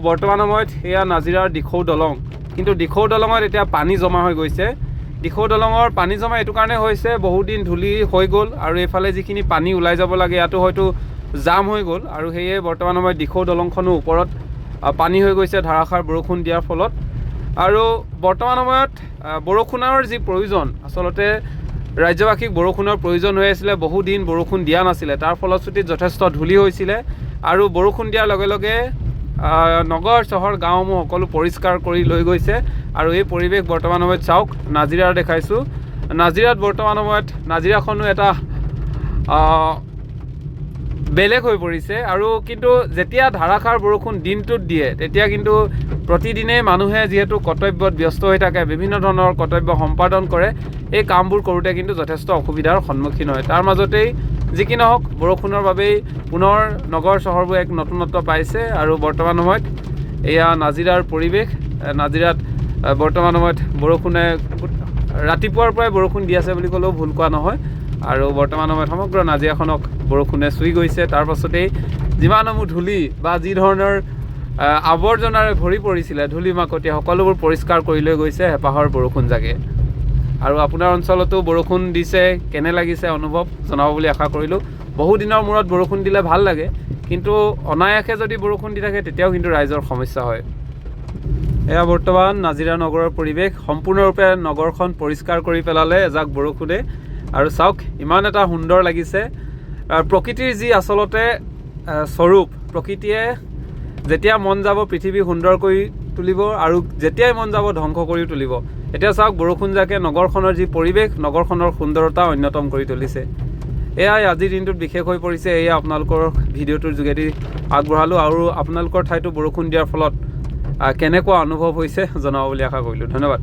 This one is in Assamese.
বৰ্তমান সময়ত এয়া নাজিৰাৰ দিখৌ দলং, কিন্তু দিখৌ দলঙত এতিয়া পানী জমা হৈ গৈছে। দিখৌ দলঙৰ পানী জমা এইটো কাৰণে হৈছে বহুদিন ধূলি হৈ গ'ল আৰু এইফালে যিখিনি পানী ওলাই যাব লাগে ইয়াতো হয়তো জাম হৈ গ'ল আৰু সেয়ে বৰ্তমান সময়ত দিখৌ দলংখনো ওপৰত পানী হৈ গৈছে ধাৰাসাৰ বৰষুণ দিয়াৰ ফলত। আৰু বৰ্তমান সময়ত বৰষুণৰ যি প্ৰয়োজন, আচলতে ৰাজ্যবাসীক বৰষুণৰ প্ৰয়োজন হৈ আছিলে, বহুদিন বৰষুণ দিয়া নাছিলে, তাৰ ফলশ্ৰুতিত যথেষ্ট ধূলি হৈছিলে আৰু বৰষুণ দিয়াৰ লগে লগে নগৰ চহৰ গাঁওসমূহ সকলো পৰিষ্কাৰ কৰি লৈ গৈছে। আৰু এই পৰিৱেশ বৰ্তমান সময়ত চাওক, নাজিৰাৰ দেখাইছোঁ। নাজিৰাত বৰ্তমান সময়ত নাজিৰাখনো এটা বেলেগ হৈ পৰিছে। আৰু কিন্তু যেতিয়া ধাৰাসাৰ বৰষুণ দিনটোত দিয়ে তেতিয়া কিন্তু প্ৰতিদিনেই মানুহে যিহেতু কৰ্তব্যত ব্যস্ত হৈ থাকে, বিভিন্ন ধৰণৰ কৰ্তব্য সম্পাদন কৰে, এই কামবোৰ কৰোঁতে কিন্তু যথেষ্ট অসুবিধাৰ সন্মুখীন হয়। তাৰ মাজতেই যি কি নহওক, বৰষুণৰ বাবেই পুনৰ নগৰ চহৰবোৰ এক নতুনত্ব পাইছে। আৰু বৰ্তমান সময়ত এয়া নাজিৰাৰ পৰিৱেশ। নাজিৰাত বৰ্তমান সময়ত বৰষুণে ৰাতিপুৱাৰ পৰাই বৰষুণ দি আছে বুলি ক'লেও ভুল কোৱা নহয়। আৰু বৰ্তমান সময়ত সমগ্ৰ নাজিৰাখনক বৰষুণে চুই গৈছে। তাৰ পাছতেই যিমানসমূহ ধূলি বা যি ধৰণৰ আৱৰ্জনাৰে ভৰি পৰিছিলে, ধূলি মাকতি সকলোবোৰ পৰিষ্কাৰ কৰি লৈ গৈছে হেঁপাহৰ বৰষুণ জাগে। আৰু আপোনাৰ অঞ্চলতো বৰষুণ দিছে, কেনে লাগিছে অনুভৱ জনাব বুলি আশা কৰিলোঁ। বহুদিনৰ মূৰত বৰষুণ দিলে ভাল লাগে, কিন্তু অনায়াসে যদি বৰষুণ দি থাকে তেতিয়াও কিন্তু ৰাইজৰ সমস্যা হয়। এয়া বৰ্তমান নাজিৰা নগৰৰ পৰিৱেশ। সম্পূৰ্ণৰূপে নগৰখন পৰিষ্কাৰ কৰি পেলালে এজাক বৰষুণে। আৰু চাওক, ইমান এটা সুন্দৰ লাগিছে। প্ৰকৃতিৰ যি আচলতে স্বৰূপ, প্ৰকৃতিয়ে যেতিয়া মন যাব পৃথিৱী সুন্দৰ কৰি তুলিব আৰু যেতিয়াই মন যাব ধ্বংস কৰিও তুলিব। এতিয়া চাওক, বৰষুণজাকে নগৰখনৰ যি পৰিৱেশ, নগৰখনৰ সুন্দৰতা অন্যতম কৰি তুলিছে। এয়াই আজিৰ দিনটোত বিশেষ হৈ পৰিছে। এয়া আপোনালোকৰ ভিডিঅ'টোৰ যোগেদি আগবঢ়ালোঁ। আৰু আপোনালোকৰ ঠাইতো বৰষুণ দিয়াৰ ফলত কেনেকুৱা অনুভৱ হৈছে জনাব বুলি আশা কৰিলোঁ। ধন্যবাদ।